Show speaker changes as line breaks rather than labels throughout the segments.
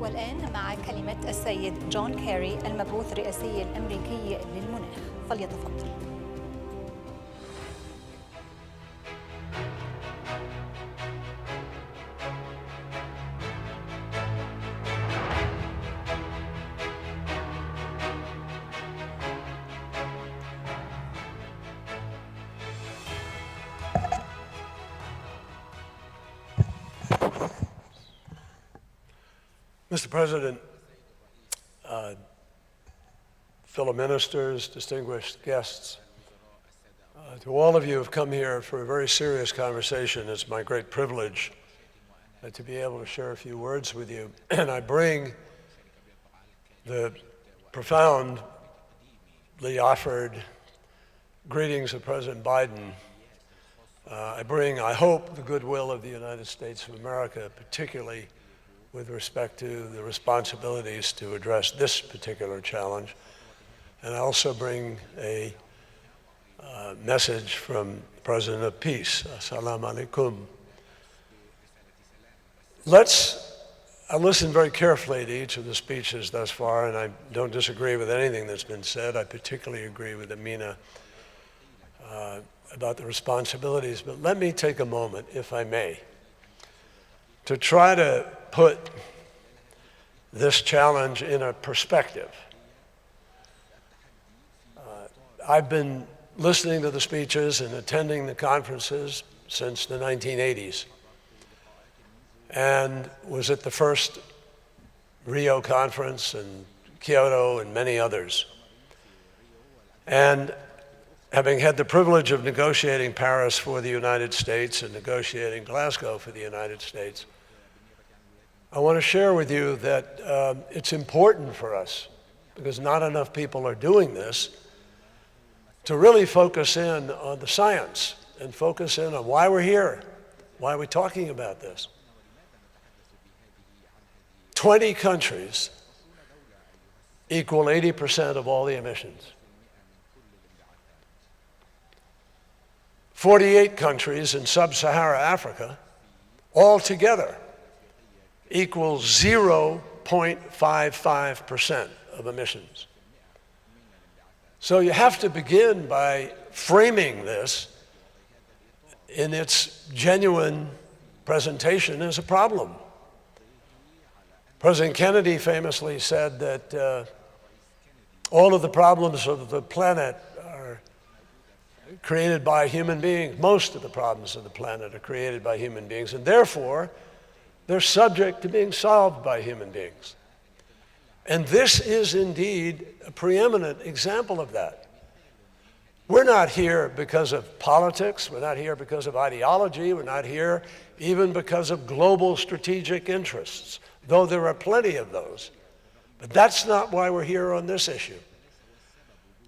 والآن مع كلمة السيد جون كيري المبعوث الرئاسي الأمريكي للمناخ، فليتفضل.
Mr. President, fellow ministers, distinguished guests, to all of you who have come here for a very serious conversation, it's my great privilege to be able to share a few words with you. And I bring the profoundly offered greetings of President Biden. I bring, I hope, the goodwill of the United States of America, particularly with respect to the responsibilities to address this particular challenge. And I also bring a message from the President of Peace. Assalamu alaikum. I listened very carefully to each of the speeches thus far, and I don't disagree with anything that's been said. I particularly agree with Amina about the responsibilities. But let me take a moment, if I may, to try to put this challenge in a perspective. I've been listening to the speeches and attending the conferences since the 1980s, and was at the first Rio conference and Kyoto and many others. And having had the privilege of negotiating Paris for the United States and negotiating Glasgow for the United States, I want to share with you that it's important for us, because not enough people are doing this, to really focus in on the science and focus in on why we're here, why we're talking about this. 20 countries equal 80% of all the emissions. 48 countries in sub-Saharan Africa altogether equals 0.55% of emissions. So you have to begin by framing this in its genuine presentation as a problem. President Kennedy famously said that all of the problems of the planet are created by human beings. Most of the problems of the planet are created by human beings, and therefore they're subject to being solved by human beings. And this is indeed a preeminent example of that. We're not here because of politics, we're not here because of ideology, we're not here even because of global strategic interests, though there are plenty of those. But that's not why we're here on this issue.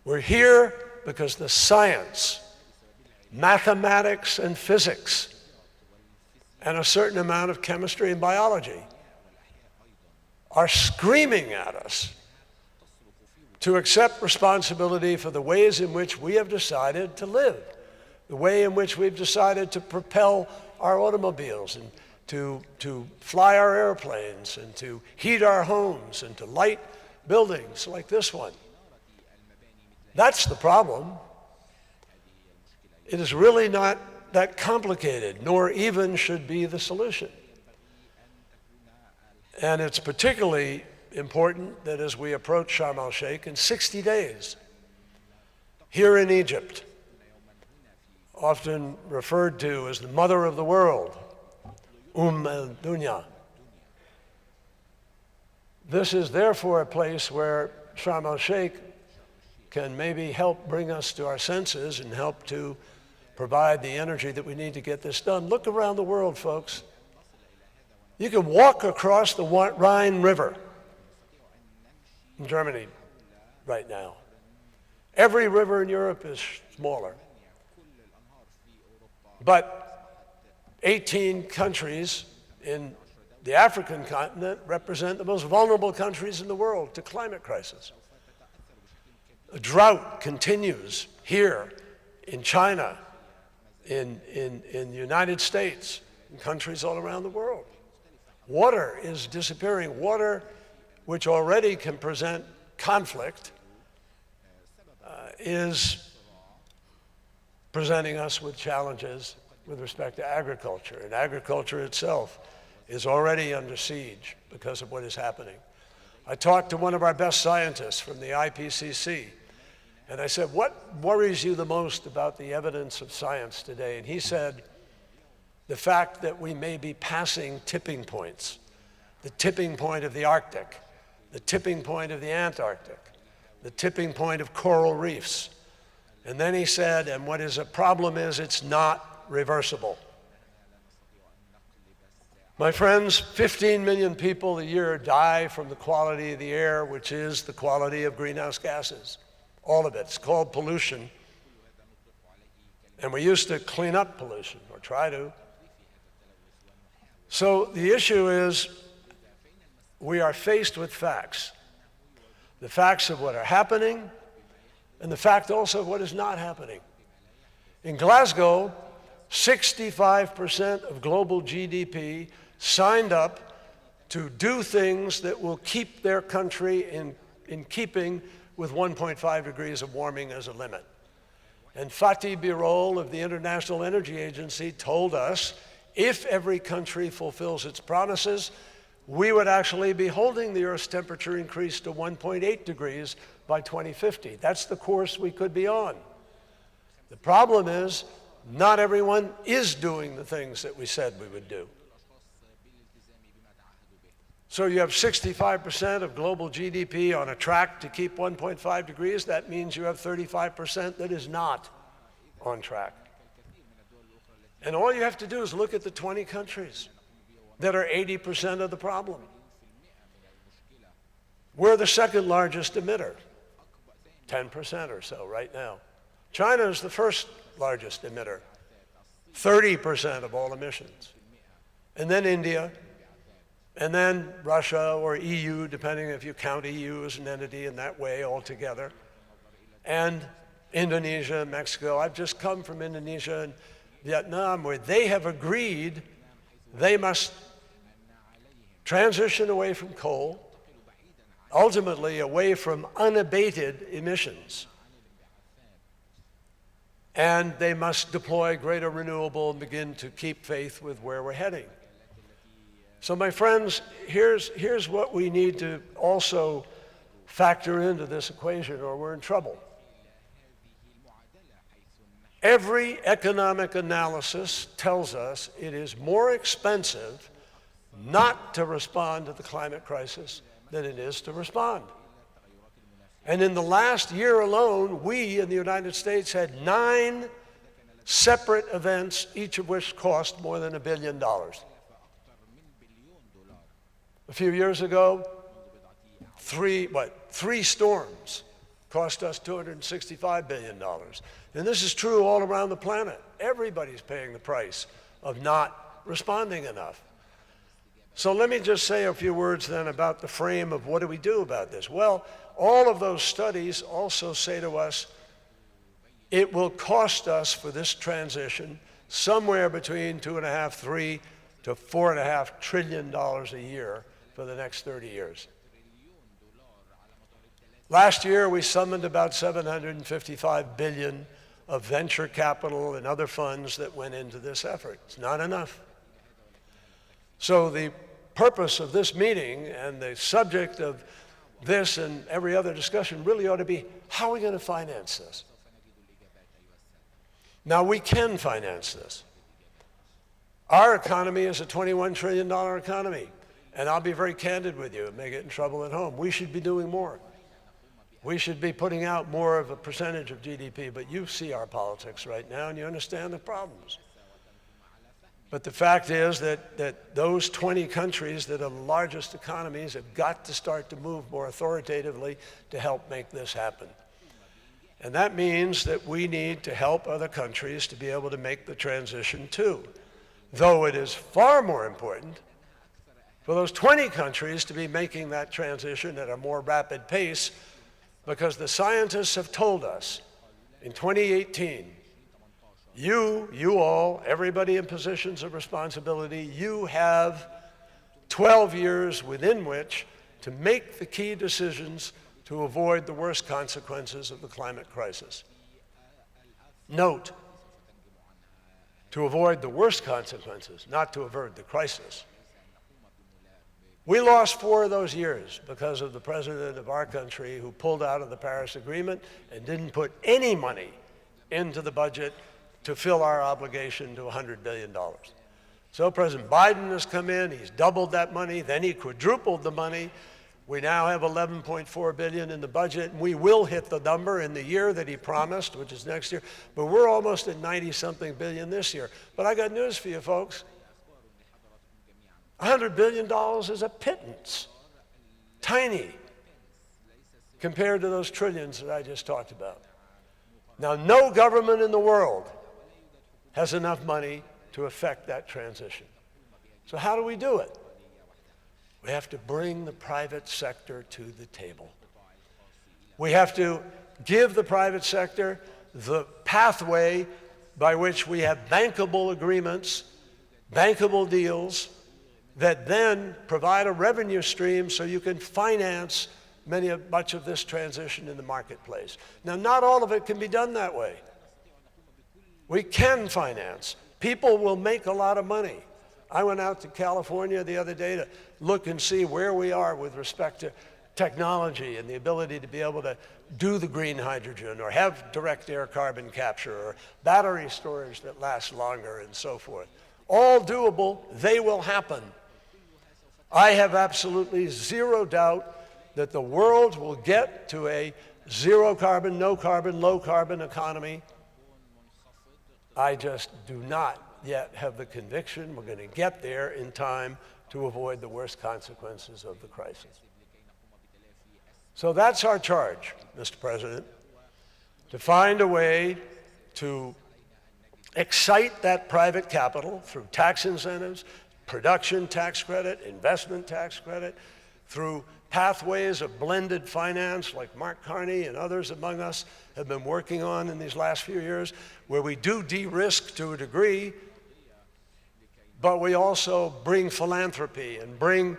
We're here because the science, mathematics and physics, and a certain amount of chemistry and biology are screaming at us to accept responsibility for the ways in which we have decided to live, the way in which we've decided to propel our automobiles and to fly our airplanes and to heat our homes and to light buildings like this one. That's the problem. It is really not that complicated, nor even should be the solution. And it's particularly important that as we approach Sharm el-Sheikh in 60 days, here in Egypt, often referred to as the mother of the world, al-Dunya. This is therefore a place where Sharm el-Sheikh can maybe help bring us to our senses and help to provide the energy that we need to get this done. Look around the world, folks. You can walk across the Rhine River in Germany right now. Every river in Europe is smaller. But 18 countries in the African continent represent the most vulnerable countries in the world to climate crisis. A drought continues here in China, in the United States, in countries all around the world. Water is disappearing. Water, which already can present conflict, is presenting us with challenges with respect to agriculture. And agriculture itself is already under siege because of what is happening. I talked to one of our best scientists from the IPCC, and I said, what worries you the most about the evidence of science today? And he said, the fact that we may be passing tipping points, the tipping point of the Arctic, the tipping point of the Antarctic, the tipping point of coral reefs. And then he said, and what is a problem is it's not reversible. My friends, 15 million people a year die from the quality of the air, which is the quality of greenhouse gases. All of it. It's called pollution. And we used to clean up pollution, or try to. So the issue is, we are faced with facts. The facts of what are happening, and the fact also of what is not happening. In Glasgow, 65% of global GDP signed up to do things that will keep their country in keeping with 1.5 degrees of warming as a limit. And Fatih Birol of the International Energy Agency told us, if every country fulfills its promises, we would actually be holding the Earth's temperature increase to 1.8 degrees by 2050. That's the course we could be on. The problem is, not everyone is doing the things that we said we would do. So you have 65% of global GDP on a track to keep 1.5 degrees. That means you have 35% that is not on track. And all you have to do is look at the 20 countries that are 80% of the problem. We're the second largest emitter, 10% or so right now. China is the first largest emitter, 30% of all emissions. And then India, and then Russia or EU, depending if you count EU as an entity in that way altogether, and Indonesia, Mexico. I've just come from Indonesia and Vietnam, where they have agreed they must transition away from coal, ultimately away from unabated emissions. And they must deploy greater renewable and begin to keep faith with where we're heading. So my friends, here's what we need to also factor into this equation, or we're in trouble. Every economic analysis tells us it is more expensive not to respond to the climate crisis than it is to respond. And in the last year alone, we in the United States had 9 separate events, each of which cost more than $1 billion. A few years ago, three storms cost us $265 billion. And this is true all around the planet. Everybody's paying the price of not responding enough. So let me just say a few words then about the frame of what do we do about this. Well, all of those studies also say to us, it will cost us for this transition somewhere between $2.5, $3 to $4.5 trillion a year for the next 30 years. Last year, we summoned about $755 billion of venture capital and other funds that went into this effort. It's not enough. So the purpose of this meeting and the subject of this and every other discussion really ought to be, how are we going to finance this? Now, we can finance this. Our economy is a $21 trillion economy. And I'll be very candid with you and may get in trouble at home. We should be doing more. We should be putting out more of a percentage of GDP, but you see our politics right now and you understand the problems. But the fact is that those 20 countries that are the largest economies have got to start to move more authoritatively to help make this happen. And that means that we need to help other countries to be able to make the transition too. Though it is far more important for those 20 countries to be making that transition at a more rapid pace, because the scientists have told us in 2018, you all, everybody in positions of responsibility, you have 12 years within which to make the key decisions to avoid the worst consequences of the climate crisis. Note, to avoid the worst consequences, not to avert the crisis. We lost 4 of those years because of the president of our country who pulled out of the Paris Agreement and didn't put any money into the budget to fill our obligation to $100 billion. So President Biden has come in, he's doubled that money, then he quadrupled the money. We now have $11.4 billion in the budget, and we will hit the number in the year that he promised, which is next year, but we're almost at 90-something billion this year. But I got news for you folks. $100 billion is a pittance, tiny, compared to those trillions that I just talked about. Now, no government in the world has enough money to effect that transition. So how do we do it? We have to bring the private sector to the table. We have to give the private sector the pathway by which we have bankable agreements, bankable deals, that then provide a revenue stream so you can finance much of this transition in the marketplace. Now, not all of it can be done that way. We can finance. People will make a lot of money. I went out to California the other day to look and see where we are with respect to technology and the ability to be able to do the green hydrogen or have direct air carbon capture or battery storage that lasts longer and so forth. All doable, they will happen. I have absolutely zero doubt that the world will get to a zero carbon, no carbon, low carbon economy. I just do not yet have the conviction we're going to get there in time to avoid the worst consequences of the crisis. So that's our charge, Mr. President, to find a way to excite that private capital through tax incentives, production tax credit, investment tax credit, through pathways of blended finance like Mark Carney and others among us have been working on in these last few years, where we do de-risk to a degree, but we also bring philanthropy and bring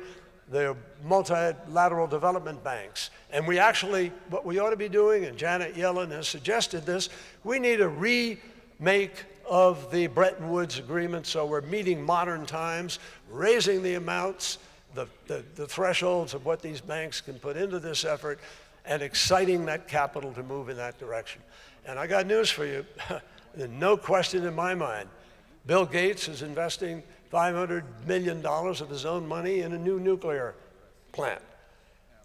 the multilateral development banks. And we actually, what we ought to be doing, and Janet Yellen has suggested this, we need a remake of the Bretton Woods Agreement, so we're meeting modern times, raising the amounts, the thresholds of what these banks can put into this effort, and exciting that capital to move in that direction. And I got news for you, no question in my mind. Bill Gates is investing $500 million of his own money in a new nuclear plant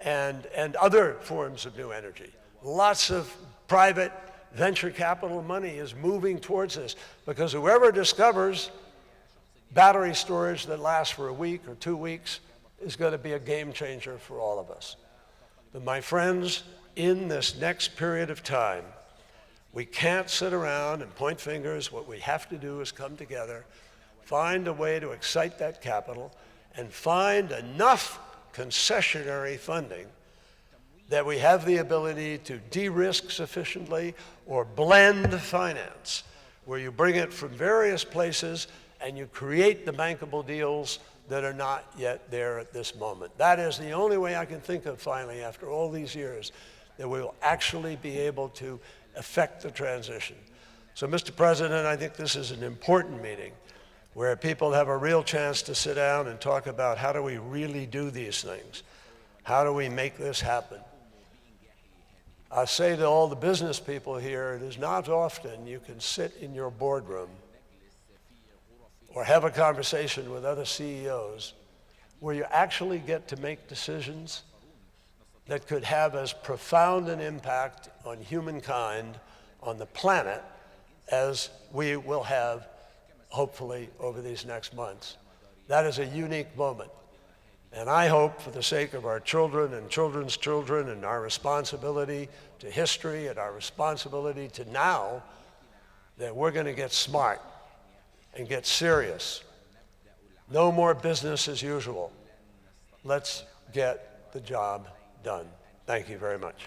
and other forms of new energy. Lots of private venture capital money is moving towards this because whoever discovers battery storage that lasts for a week or 2 weeks is going to be a game changer for all of us. But my friends, in this next period of time, we can't sit around and point fingers. What we have to do is come together, find a way to excite that capital, and find enough concessionary funding that we have the ability to de-risk sufficiently or blend finance, where you bring it from various places and you create the bankable deals that are not yet there at this moment. That is the only way I can think of finally, after all these years, that we will actually be able to affect the transition. So, Mr. President, I think this is an important meeting where people have a real chance to sit down and talk about how do we really do these things? How do we make this happen? I say to all the business people here, it is not often you can sit in your boardroom or have a conversation with other CEOs where you actually get to make decisions that could have as profound an impact on humankind, on the planet, as we will have, hopefully, over these next months. That is a unique moment. And I hope, for the sake of our children and children's children and our responsibility to history and our responsibility to now, that we're going to get smart and get serious. No more business as usual. Let's get the job done. Thank you very much.